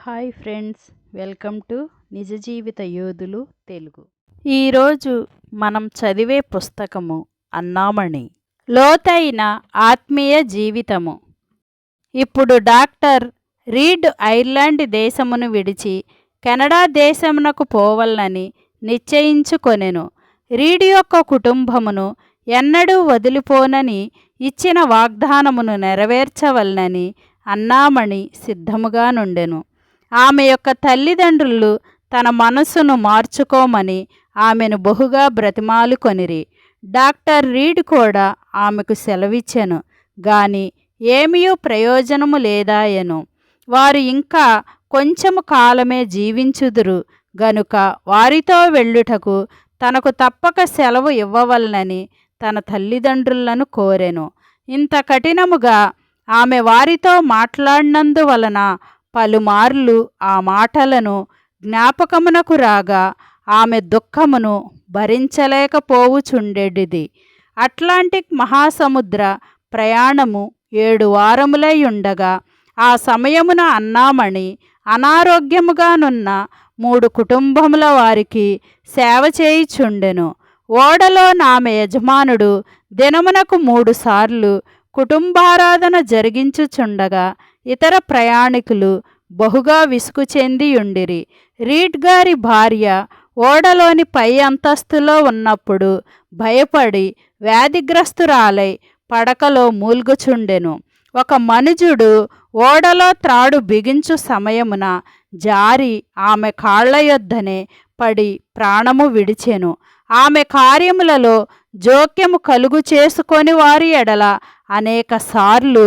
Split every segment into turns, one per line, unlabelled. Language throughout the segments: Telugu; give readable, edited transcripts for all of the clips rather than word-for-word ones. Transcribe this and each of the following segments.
హాయ్ ఫ్రెండ్స్, వెల్కమ్ టు నిజ జీవిత యోధులు తెలుగు. ఈరోజు మనం చదివే పుస్తకము అన్నామణి, లోతైన ఆత్మీయ జీవితము. ఇప్పుడు డాక్టర్ రీడ్ ఐర్లాండ్ దేశమును విడిచి కెనడా దేశమునకు పోవాలని నిశ్చయించుకొనెను. రీడ్ యొక్క కుటుంబమును ఎన్నడూ వదిలిపోనని ఇచ్చిన వాగ్దానమును నెరవేర్చవలనని అన్నామణి సిద్ధముగా నుండెను. ఆమె యొక్క తల్లిదండ్రులు తన మనసును మార్చుకోమని ఆమెను బహుగా బ్రతిమాలుకొనిరి. డాక్టర్ రీడ్ కూడా ఆమెకు సెలవిచ్చెను, గాని ఏమీ ప్రయోజనము లేదాయెను. వారు ఇంకా కొంచెము కాలమే జీవించుదురు గనుక వారితో వెళ్ళుటకు తనకు తప్పక సెలవు ఇవ్వవలనని తన తల్లిదండ్రులను కోరెను. ఇంత కఠినముగా ఆమె వారితో మాట్లాడినందువలన పలుమార్లు ఆ మాటలను జ్ఞాపకమునకు రాగా ఆమె దుఃఖమును భరించలేకపోవుచుండెడిది. అట్లాంటిక్ మహాసముద్ర ప్రయాణము 7 వారములై ఉండగా ఆ సమయమున అన్నామణి అనారోగ్యముగానున్న 3 కుటుంబముల వారికి సేవ చేయుచుండెను. ఓడలో ఆమె యజమానుడు దినమునకు 3 సార్లు కుటుంబారాధన జరిగించుచుండగా ఇతర ప్రయాణికులు బహుగా విసుగు చెందియుండిరి. రీడ్ గారి భార్య ఓడలోని పై అంతస్తులో ఉన్నప్పుడు భయపడి వ్యాధిగ్రస్తురాలై పడకలో మూల్గుచుండెను. ఒక మనుజుడు ఓడలో త్రాడు బిగించు సమయమున జారి ఆమె కాళ్ల యొద్దనే పడి ప్రాణము విడిచెను. ఆమె కార్యములలో జోక్యము కలుగు చేసుకొని వారి ఎడల అనేక సార్లు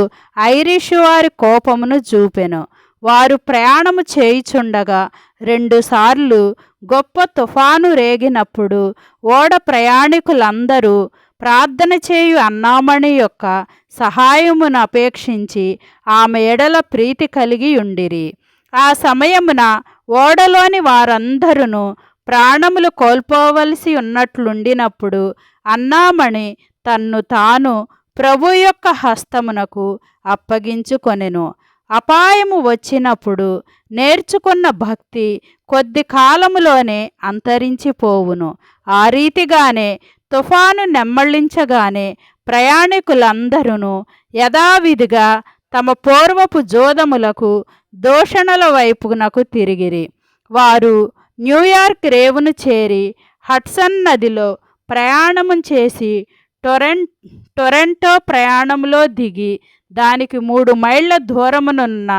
ఐరిషు వారి కోపమును చూపెను. వారు ప్రయాణము చేయుచుండగా 2 సార్లు గొప్ప తుఫాను రేగినప్పుడు ఓడ ప్రయాణికులందరూ ప్రార్థన చేయు అన్నామణి యొక్క సహాయమును అపేక్షించి ఆమె ఎడల ప్రీతి కలిగి ఉండిరి. ఆ సమయమున ఓడలోని వారందరూ ప్రాణములు కోల్పోవలసి ఉన్నట్లుండినప్పుడు అన్నామణి తన్ను తాను ప్రభు యొక్క హస్తమునకు అప్పగించుకొనెను. అపాయము వచ్చినప్పుడు నేర్చుకున్న భక్తి కొద్ది కాలములోనే అంతరించిపోవును. ఆ రీతిగానే తుఫాను నెమ్మళించగానే ప్రయాణికులందరూ యథావిధిగా తమ పూర్వపు జోదములకు దూషణల వైపునకు తిరిగిరి. వారు న్యూయార్క్ రేవును చేరి హడ్సన్ నదిలో ప్రయాణము చేసి టొరంటో ప్రయాణంలో దిగి దానికి 3 మైళ్ళ దూరమునున్న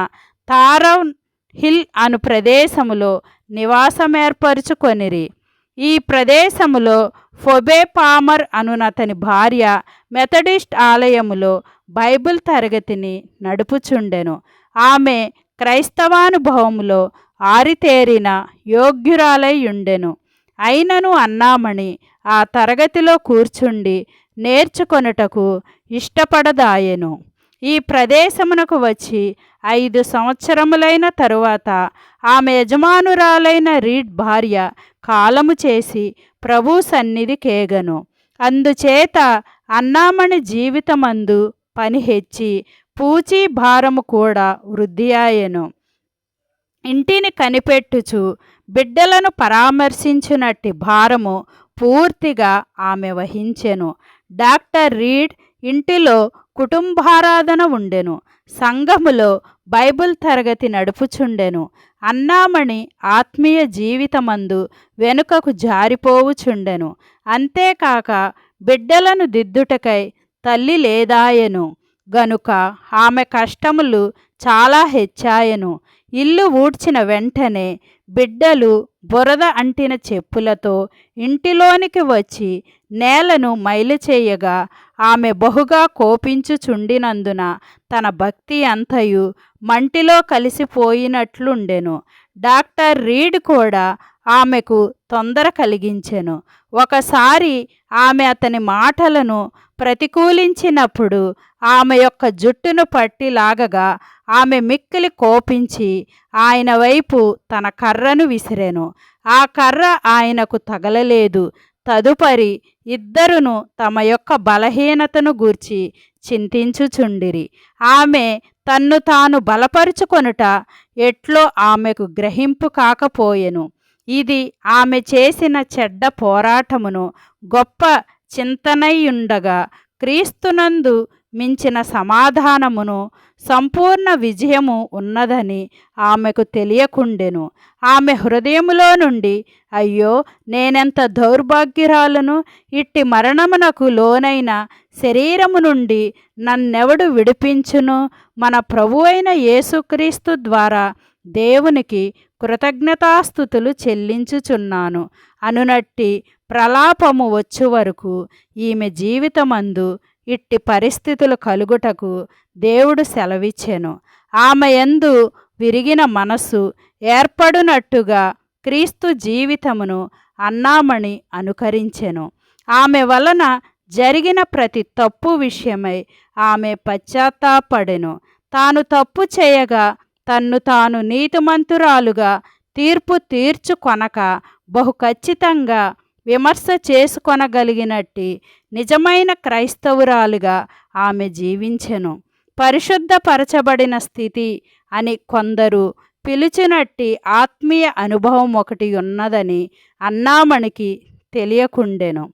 తారౌన్ హిల్ అను ప్రదేశములో నివాసమేర్పరుచుకొనిరి. ఈ ప్రదేశములో ఫొబే పామర్ అనునతని భార్య మెథడిస్ట్ ఆలయములో బైబిల్ తరగతిని నడుపుచుండెను. ఆమె క్రైస్తవానుభవములో ఆరితేరిన యోగ్యురాలై ఉండెను. అయినను అన్నామణి ఆ తరగతిలో కూర్చుండి నేర్చుకొనుటకు ఇష్టపడదాయెను. ఈ ప్రదేశమునకు వచ్చి 5 సంవత్సరములైన తరువాత ఆమె యజమానురాలైన రీడ్ భార్య కాలము చేసి ప్రభు సన్నిధి కేగను. అందుచేత అన్నామణి జీవితమందు పని హెచ్చి పూచీ భారము కూడా వృద్ధియాయెను. ఇంటిని కనిపెట్టుచు బిడ్డలను పరామర్శించునట్టి భారము పూర్తిగా ఆమె వహించెను. డాక్టర్ రీడ్ ఇంటిలో కుటుంబారాధన ఉండెను. సంఘములో బైబిల్ తరగతి నడుపుచుండెను. అన్నామణి ఆత్మీయ జీవితమందు వెనుకకు జారిపోవుచుండెను. అంతేకాక బిడ్డలను దిద్దుటకై తల్లి లేదాయెను గనుక ఆమె కష్టములు చాలా హెచ్చాయెను. ఇల్లు ఊడ్చిన వెంటనే బిడ్డలు బురద అంటిన చెప్పులతో ఇంటిలోనికి వచ్చి నేలను మైలు చేయగా ఆమె బహుగా కోపించుచుండినందున తన భక్తి అంతయు మంటిలో కలిసిపోయినట్లుండెను. డాక్టర్ రీడ్ కూడా ఆమెకు తొందర కలిగించెను. ఒకసారి ఆమె అతని మాటలను ప్రతికూలించినప్పుడు ఆమె యొక్క జుట్టును పట్టి లాగగా ఆమె మిక్కిలి కోపించి ఆయన వైపు తన కర్రను విసిరెను. ఆ కర్ర ఆయనకు తగలలేదు. తదుపరి ఇద్దరును తమ యొక్క బలహీనతను గూర్చి చింతించుచుండిరి. ఆమె తన్ను తాను బలపరుచుకొనుట ఎట్లో ఆమెకు గ్రహింపు కాకపోయెను. ఇది ఆమె చేసిన చెడ్డ పోరాటమును గొప్ప చింతనయుండగా క్రీస్తునందు మించిన సమాధానమును సంపూర్ణ విజయము ఉన్నదని ఆమెకు తెలియకుండెను. ఆమె హృదయములో నుండి, అయ్యో, నేనెంత దౌర్భాగ్యురాలను! ఇట్టి మరణమునకు లోనైన శరీరము నుండి నన్నెవడు విడిపించును? మన ప్రభువైన యేసుక్రీస్తు ద్వారా దేవునికి కృతజ్ఞతాస్థుతులు చెల్లించుచున్నాను అనునట్టి ప్రలాపము వచ్చు వరకు ఈమె జీవితమందు ఇట్టి పరిస్థితులు కలుగుటకు దేవుడు సెలవిచ్చెను. ఆమె యందు విరిగిన మనస్సు ఏర్పడునట్టుగా క్రీస్తు జీవితమును అన్నామణి అనుకరించెను. ఆమె వలన జరిగిన ప్రతి తప్పు విషయమై ఆమె పశ్చాత్తాపడెను. తాను తప్పు చేయగా తన్ను తాను నీతిమంతురాలుగా తీర్పు తీర్చుకొనక బహు ఖచ్చితంగా విమర్శ చేసుకొనగలిగినట్టి నిజమైన క్రైస్తవురాలుగా ఆమె జీవించెను. పరిశుద్ధపరచబడిన స్థితి అని కొందరు పిలుచునట్టి ఆత్మీయ అనుభవం ఒకటి ఉన్నదని అన్నామణికి తెలియకుండెను.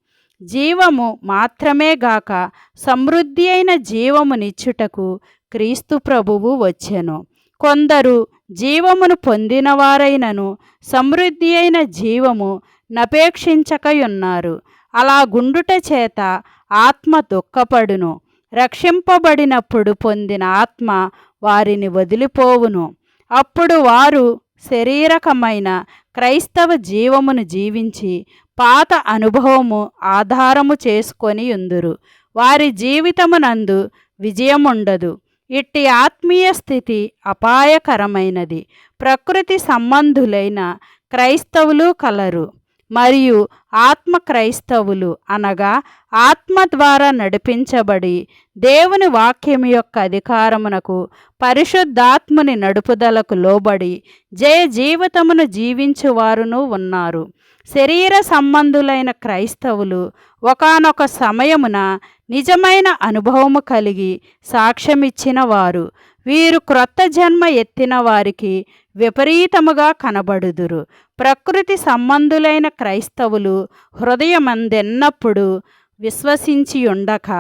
జీవము మాత్రమే గాక సమృద్ధి అయిన జీవమునిచ్చుటకు క్రీస్తు ప్రభువు వచ్చెను. కొందరు జీవమును పొందినవారైనను సమృద్ధి అయిన జీవము నపేక్షించకయున్నారు. అలా గుండుట చేత ఆత్మ దుఃఖపడును. రక్షింపబడినప్పుడు పొందిన ఆత్మ వారిని వదిలిపోవును. అప్పుడు వారు శరీరకమైన క్రైస్తవ జీవమును జీవించి పాత అనుభవము ఆధారము చేసుకొని ఉందురు. వారి జీవితమునందు విజయముండదు. ఇట్టి ఆత్మీయ స్థితి అపాయకరమైనది. ప్రకృతి సంబంధులైన క్రైస్తవులు కలరు, మరియు ఆత్మ క్రైస్తవులు అనగా ఆత్మ ద్వారా నడిపించబడి దేవుని వాక్యం యొక్క అధికారమునకు పరిశుద్ధాత్ముని నడుపుదలకు లోబడి జయ జీవితమును జీవించువారును ఉన్నారు. శరీర సంబంధులైన క్రైస్తవులు ఒకానొక సమయమున నిజమైన అనుభవము కలిగి సాక్ష్యమిచ్చిన వారు. వీరు క్రొత్త జన్మ ఎత్తిన వారికి విపరీతముగా కనబడుదురు. ప్రకృతి సంబంధులైన క్రైస్తవులు హృదయమందెన్నప్పుడు విశ్వసించి ఉండక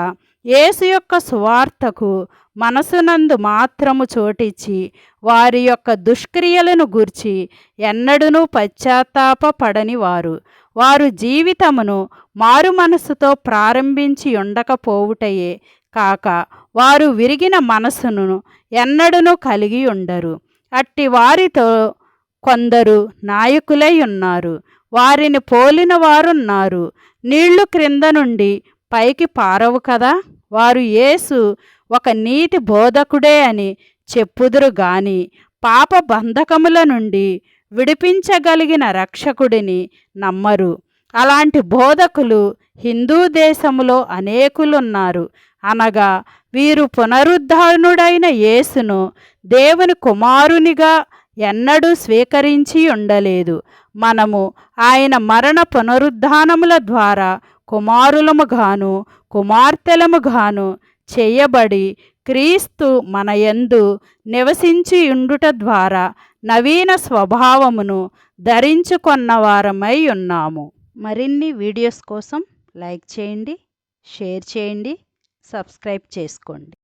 యేసు యొక్క సువార్తకు మనసునందు మాత్రము చోటిచ్చి వారి యొక్క దుష్క్రియలను గూర్చి ఎన్నడూనూ పశ్చాత్తాపపడని వారు. వారు జీవితమును మారు మనసుతో ప్రారంభించి ఉండకపోవుటయే కాక వారు విరిగిన మనసును ఎన్నడూనూ కలిగి ఉండరు. అట్టి వారితో కొందరు నాయకులై ఉన్నారు. వారిని పోలిన వారున్నారు. నీళ్లు క్రింద నుండి పైకి పారవు కదా. వారు యేసు ఒక నీతి బోధకుడే అని చెప్పుదురు గాని పాప బంధకముల నుండి విడిపించగలిగిన రక్షకుడిని నమ్మరు. అలాంటి బోధకులు హిందూ దేశములో అనేకులున్నారు. అనగా వీరు పునరుద్ధానుడైన యేసును దేవుని కుమారునిగా ఎన్నడూ స్వీకరించి ఉండలేదు. మనము ఆయన మరణ పునరుద్ధానముల ద్వారా కుమారులముగాను కుమార్తెలముగాను చేయబడి క్రీస్తు మన యందు నివసించి ఉండుట ద్వారా నవీన స్వభావమును ధరించుకొన్నవారమై ఉన్నాము. మరిన్ని వీడియోస్ కోసం లైక్ చేయండి, షేర్ చేయండి, సబ్స్క్రైబ్ చేసుకోండి.